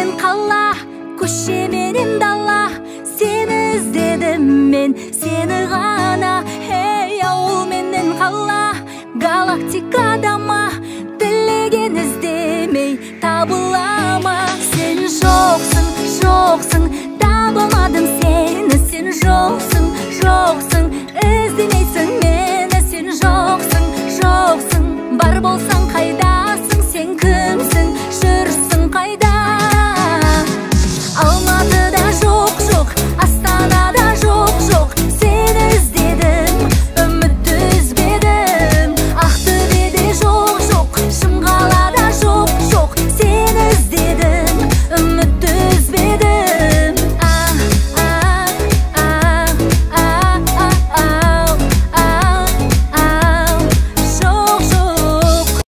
менен кала, көше менен дала, сени издедим мен, сени гана. Эй, ауыл менен кала, галактикадама, тілеген іздемей табылама. Сен жоқсың, жоқсың, табылмадым сені, сен жоқсың.